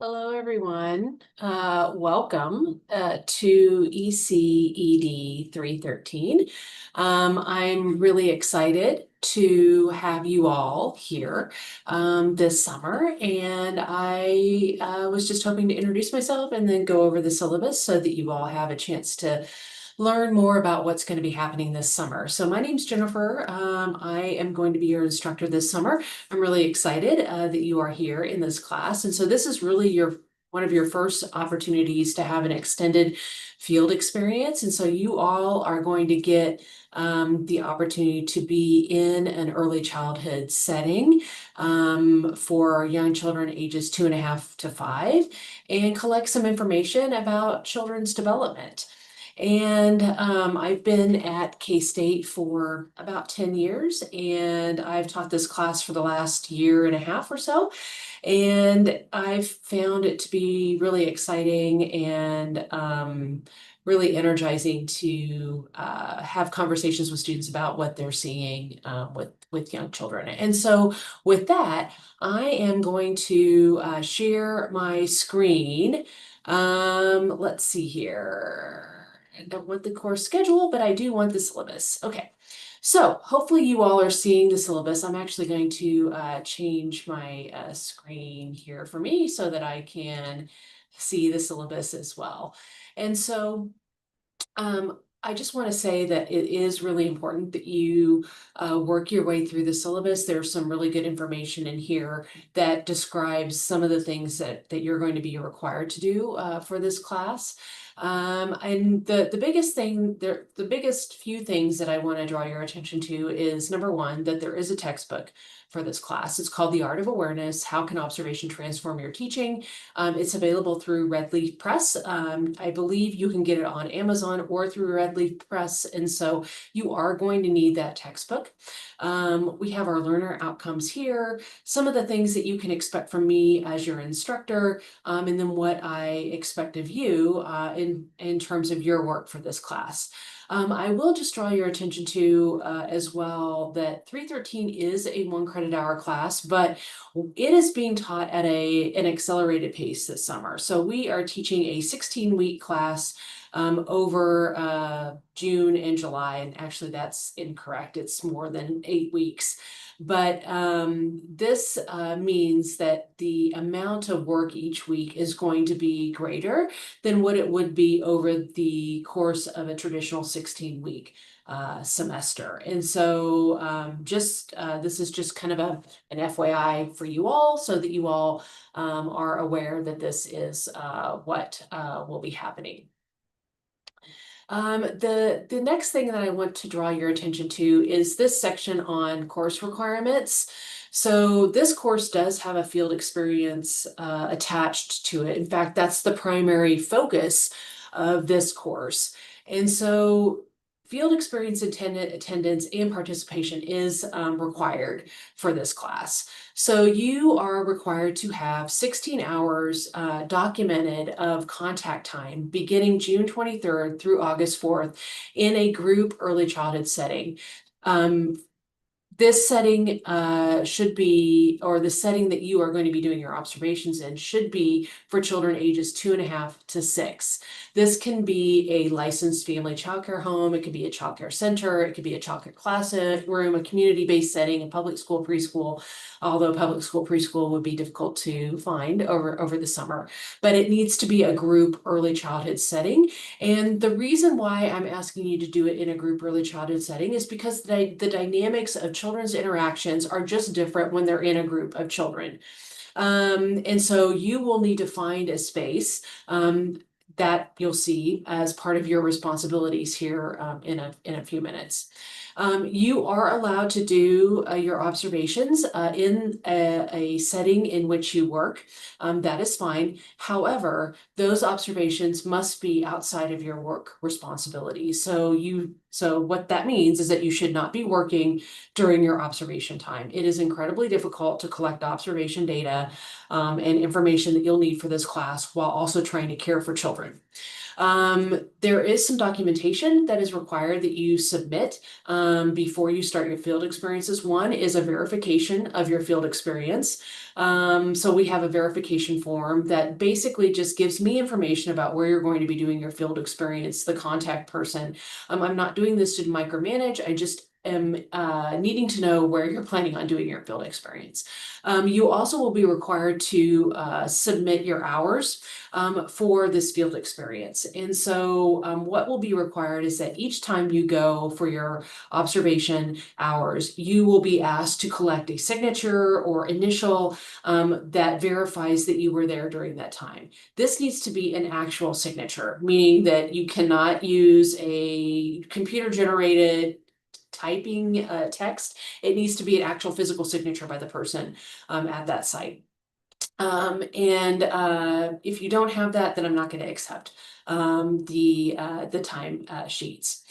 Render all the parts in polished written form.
Hello, everyone. Welcome to ECED 313. I'm really excited to have you all here this summer, and I was just hoping to introduce myself and then go over the syllabus so that you all have a chance to learn more about what's going to be happening this summer. So my name's Jennifer. I am going to be your instructor this summer. I'm really excited that you are here in this class. And so this is really one of your first opportunities to have an extended field experience. And so you all are going to get the opportunity to be in an early childhood setting for young children ages 2.5 to 5 and collect some information about children's development. And I've been at K-State for about 10 years, and I've taught this class for the last year and a half or so. And I've found it to be really exciting and really energizing to have conversations with students about what they're seeing with young children. And so with that, I am going to share my screen. Let's see here. I don't want the course schedule, but I do want the syllabus. Okay, so hopefully you all are seeing the syllabus. I'm actually going to change my screen here for me so that I can see the syllabus as well. And so I just want to say that it is really important that you work your way through the syllabus. There's some really good information in here that describes some of the things that you're going to be required to do for this class. And the biggest thing there, the biggest few things that I want to draw your attention to is number one, that there is a textbook for this class. It's called The Art of Awareness: How Can Observation Transform Your Teaching? It's available through Red Leaf Press. I believe you can get it on Amazon or through Red Leaf Press. And so you are going to need that textbook. We have our learner outcomes here, some of the things that you can expect from me as your instructor, and then what I expect of you in terms of your work for this class. I will just draw your attention to as well that 313 is a 1 credit hour class, but it is being taught at an accelerated pace this summer. So we are teaching a 16-week class over June and July. And actually, that's incorrect. It's more than 8 weeks. But this means that the amount of work each week is going to be greater than what it would be over the course of a traditional 16-week semester. And so this is just kind of an FYI for you all so that you all are aware that this is what will be happening. The next thing that I want to draw your attention to is this section on course requirements. So this course does have a field experience attached to it. In fact, that's the primary focus of this course. And so field experience attendance and participation is required for this class. So you are required to have 16 hours documented of contact time beginning June 23rd through August 4th in a group early childhood setting. This setting should be, or the setting that you are going to be doing your observations in should be for children ages 2.5 to 6. This can be a licensed family childcare home. It could be a childcare center. It could be a childcare classroom, a community-based setting, a public school preschool, although public school preschool would be difficult to find over the summer. But it needs to be a group early childhood setting. And the reason why I'm asking you to do it in a group early childhood setting is because the dynamics of children's interactions are just different when they're in a group of children. And so you will need to find a space that you'll see as part of your responsibilities here in a few minutes. You are allowed to do your observations in a setting in which you work. That is fine. However, those observations must be outside of your work responsibilities. So what that means is that you should not be working during your observation time. It is incredibly difficult to collect observation data and information that you'll need for this class while also trying to care for children. There is some documentation that is required that you submit before you start your field experiences. One is a verification of your field experience. So we have a verification form that basically just gives me information about where you're going to be doing your field experience, the contact person. I'm not doing this to micromanage. I just am needing to know where you're planning on doing your field experience. You also will be required to submit your hours for this field experience. And so what will be required is that each time you go for your observation hours, you will be asked to collect a signature or initial that verifies that you were there during that time. This needs to be an actual signature, meaning that you cannot use a computer generated typing text. It needs to be an actual physical signature by the person at that site. If you don't have that, then I'm not going to accept the time sheets.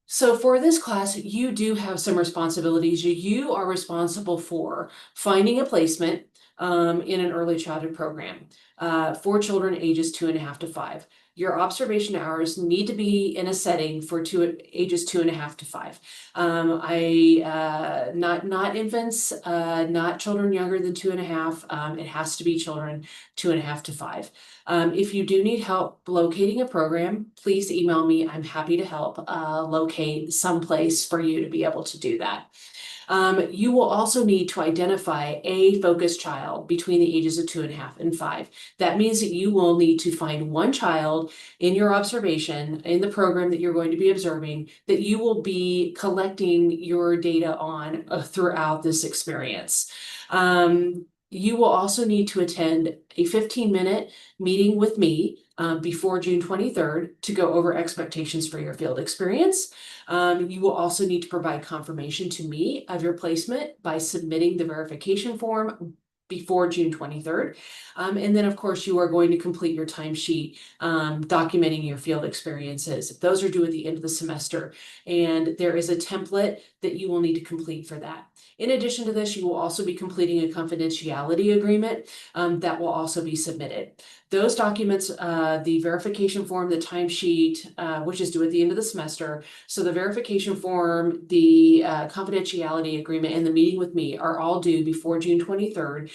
So for this class, you do have some responsibilities. You are responsible for finding a placement in an early childhood program for children ages 2.5 to 5. Your observation hours need to be in a setting for ages 2.5 to 5. Not infants, not children younger than 2.5. It has to be children 2.5 to 5. If you do need help locating a program, please email me. I'm happy to help locate some place for you to be able to do that. You will also need to identify a focused child between the ages of 2.5 and 5. That means that you will need to find one child in your observation, in the program that you're going to be observing, that you will be collecting your data on throughout this experience. You will also need to attend a 15-minute meeting with me before June 23rd to go over expectations for your field experience. You will also need to provide confirmation to me of your placement by submitting the verification form before June 23rd. And then, of course, you are going to complete your timesheet documenting your field experiences. Those are due at the end of the semester, and there is a template that you will need to complete for that. In addition to this, you will also be completing a confidentiality agreement that will also be submitted. Those documents, the verification form, the timesheet, which is due at the end of the semester. So the verification form, the confidentiality agreement, and the meeting with me are all due before June 23rd.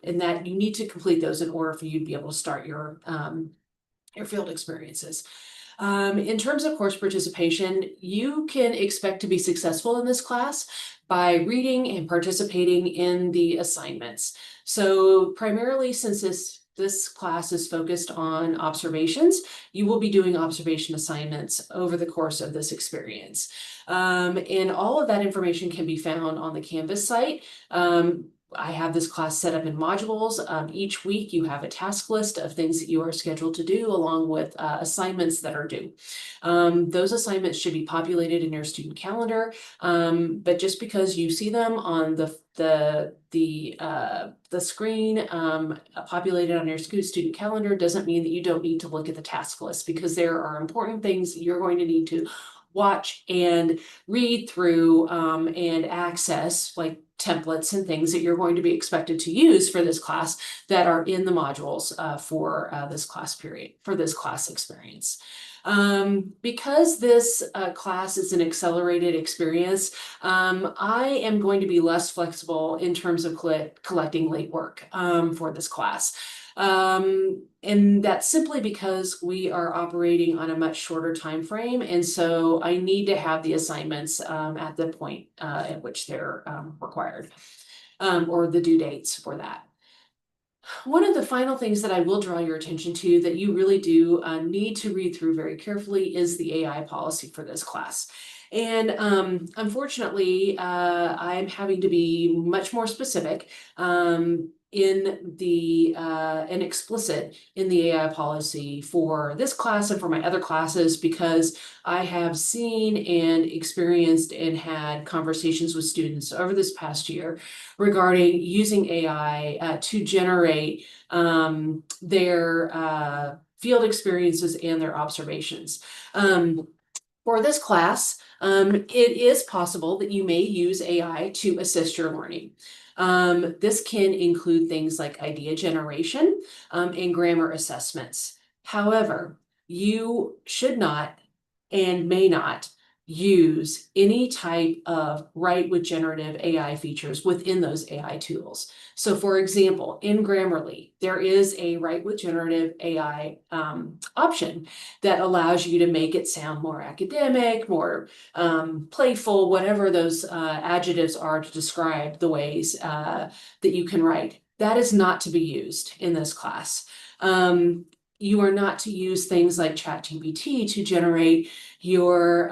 In that you need to complete those in order for you to be able to start your field experiences. In terms of course participation, you can expect to be successful in this class by reading and participating in the assignments. So primarily, since this class is focused on observations, you will be doing observation assignments over the course of this experience. And all of that information can be found on the Canvas site. I have this class set up in modules. Each week you have a task list of things that you are scheduled to do along with assignments that are due. Those assignments should be populated in your student calendar, but just because you see them on the screen populated on your student calendar doesn't mean that you don't need to look at the task list, because there are important things that you're going to need to watch and read through and access, like templates and things that you're going to be expected to use for this class that are in the modules for this class period, for this class experience. Because this class is an accelerated experience, I am going to be less flexible in terms of collecting late work for this class. And that's simply because we are operating on a much shorter time frame, and so I need to have the assignments at the point at which they're required, or the due dates for that. One of the final things that I will draw your attention to that you really do need to read through very carefully is the AI policy for this class. And unfortunately, I'm having to be much more specific and explicit in the AI policy for this class and for my other classes, because I have seen and experienced and had conversations with students over this past year regarding using AI to generate their field experiences and their observations. For this class, it is possible that you may use AI to assist your learning. This can include things like idea generation and grammar assessments. However, you should not and may not use any type of write with generative AI features within those AI tools. So for example, in Grammarly, there is a write with generative AI option that allows you to make it sound more academic, more playful, whatever those adjectives are to describe the ways that you can write. That is not to be used in this class. You are not to use things like ChatGPT to generate your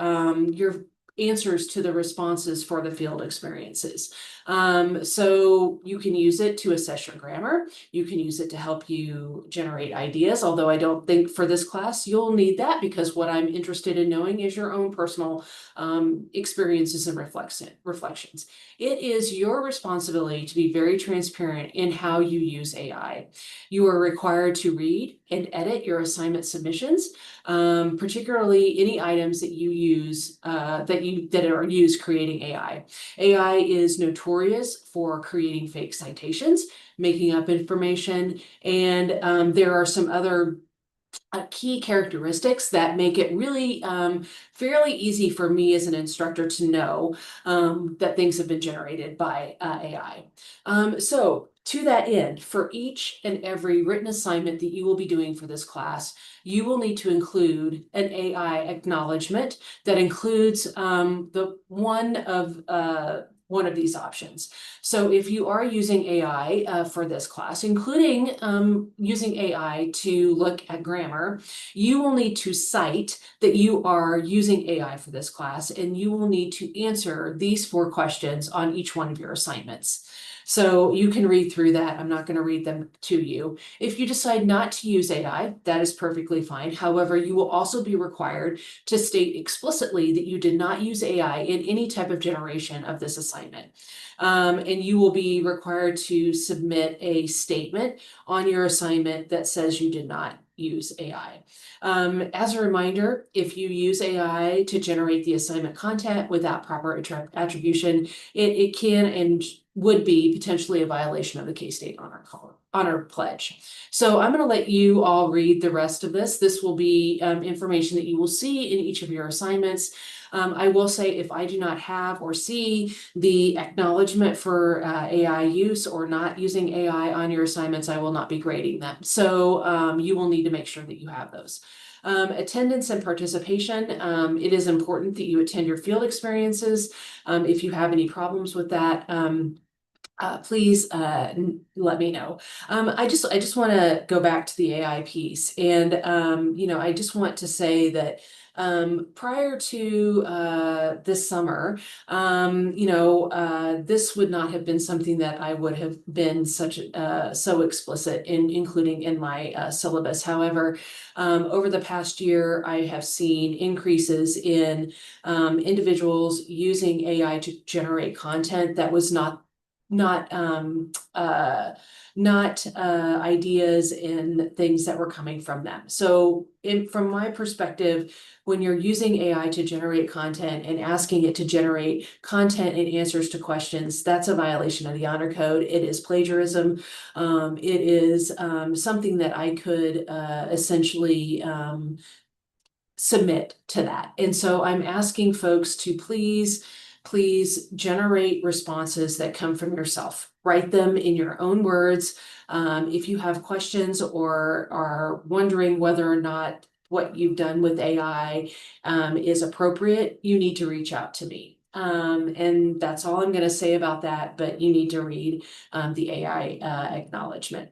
answers to the responses for the field experiences. So you can use it to assess your grammar. You can use it to help you generate ideas, although I don't think for this class you'll need that, because what I'm interested in knowing is your own personal experiences and reflections. It is your responsibility to be very transparent in how you use AI. You are required to read and edit your assignment submissions, particularly any items that you use that are used creating AI. AI is notorious for creating fake citations, making up information, and there are some other key characteristics that make it really fairly easy for me as an instructor to know that things have been generated by AI. So to that end, for each and every written assignment that you will be doing for this class, you will need to include an AI acknowledgement that includes the one of these options. So if you are using AI for this class, including using AI to look at grammar, you will need to cite that you are using AI for this class, and you will need to answer these 4 questions on each one of your assignments. So you can read through that. I'm not going to read them to you. If you decide not to use AI, that is perfectly fine. However, you will also be required to state explicitly that you did not use AI in any type of generation of this assignment. And you will be required to submit a statement on your assignment that says you did not use AI. As a reminder, if you use AI to generate the assignment content without proper attribution, it can and would be potentially a violation of the K-State Honor Pledge. So I'm going to let you all read the rest of this. This will be information that you will see in each of your assignments. I will say, if I do not have or see the acknowledgement for AI use or not using AI on your assignments, I will not be grading them. So you will need to make sure that you have those. Attendance and participation. It is important that you attend your field experiences. If you have any problems with that, please let me know. I just want to go back to the AI piece, and I just want to say that prior to this summer, this would not have been something that I would have been so explicit in including in my syllabus. However, over the past year, I have seen increases in individuals using AI to generate content that was not ideas and things that were coming from them. So from my perspective, when you're using AI to generate content and asking it to generate content and answers to questions, that's a violation of the honor code. It is plagiarism. It is something that I could essentially submit to that. And so I'm asking folks to please generate responses that come from yourself. Write them in your own words. If you have questions or are wondering whether or not what you've done with AI is appropriate, you need to reach out to me. And that's all I'm going to say about that, but you need to read the AI acknowledgement.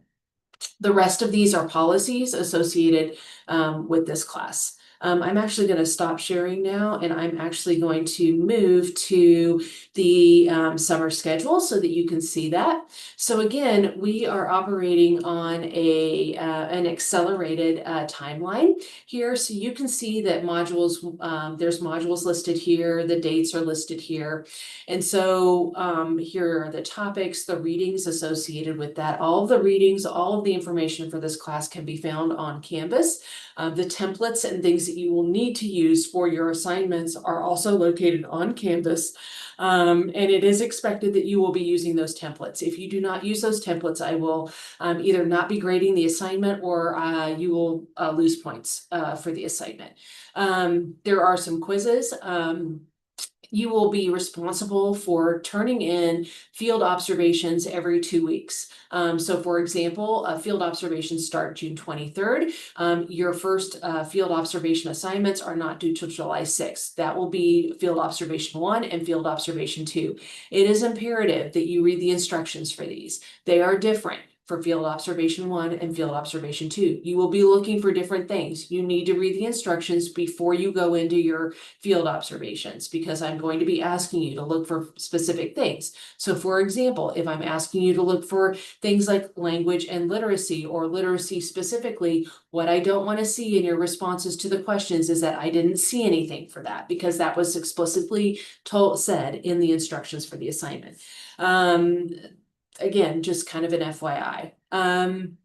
The rest of these are policies associated with this class. I'm actually going to stop sharing now, and I'm actually going to move to the summer schedule so that you can see that. So again, we are operating on an accelerated timeline here. So you can see that modules, there's modules listed here, the dates are listed here. And so here are the topics, the readings associated with that. All of the readings, all of the information for this class can be found on Canvas. The templates and things that you will need to use for your assignments are also located on Canvas. And it is expected that you will be using those templates. If you do not use those templates, I will either not be grading the assignment, or you will lose points for the assignment. There are some quizzes. You will be responsible for turning in field observations every 2 weeks. So for example, field observations start June 23rd. Your first field observation assignments are not due till July 6th. That will be field observation 1 and field observation 2. It is imperative that you read the instructions for these. They are different for field observation 1 and field observation 2. You will be looking for different things. You need to read the instructions before you go into your field observations, because I'm going to be asking you to look for specific things. So for example, if I'm asking you to look for things like language and literacy, or literacy specifically, what I don't want to see in your responses to the questions is that I didn't see anything for that, because that was explicitly said in the instructions for the assignment. Again, just kind of an FYI. And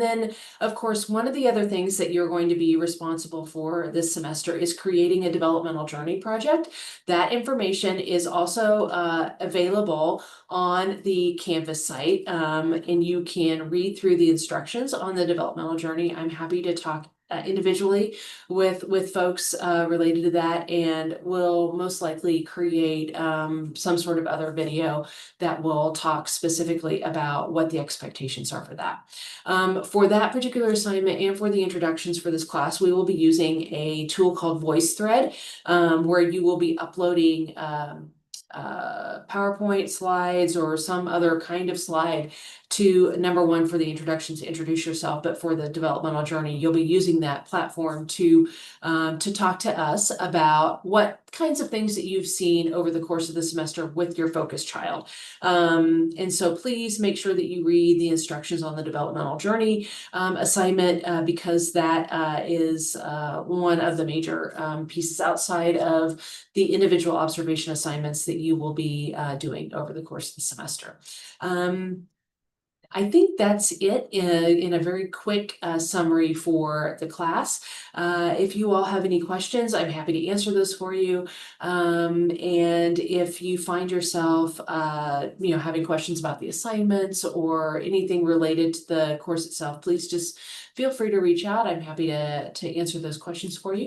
then, of course, one of the other things that you're going to be responsible for this semester is creating a developmental journey project. That information is also available on the Canvas site, and you can read through the instructions on the developmental journey. I'm happy to talk individually with folks related to that, and will most likely create some sort of other video that will talk specifically about what the expectations are for that. For that particular assignment and for the introductions for this class, we will be using a tool called VoiceThread, where you will be uploading PowerPoint slides or some other kind of slide to, number one, for the introduction, to introduce yourself, but for the developmental journey, you'll be using that platform to talk to us about what kinds of things that you've seen over the course of the semester with your focus child. And so please make sure that you read the instructions on the developmental journey assignment, because that is one of the major pieces outside of the individual observation assignments that you will be doing over the course of the semester. I think that's it in a very quick summary for the class. If you all have any questions, I'm happy to answer those for you. And if you find yourself, having questions about the assignments or anything related to the course itself, please just feel free to reach out. I'm happy to answer those questions for you.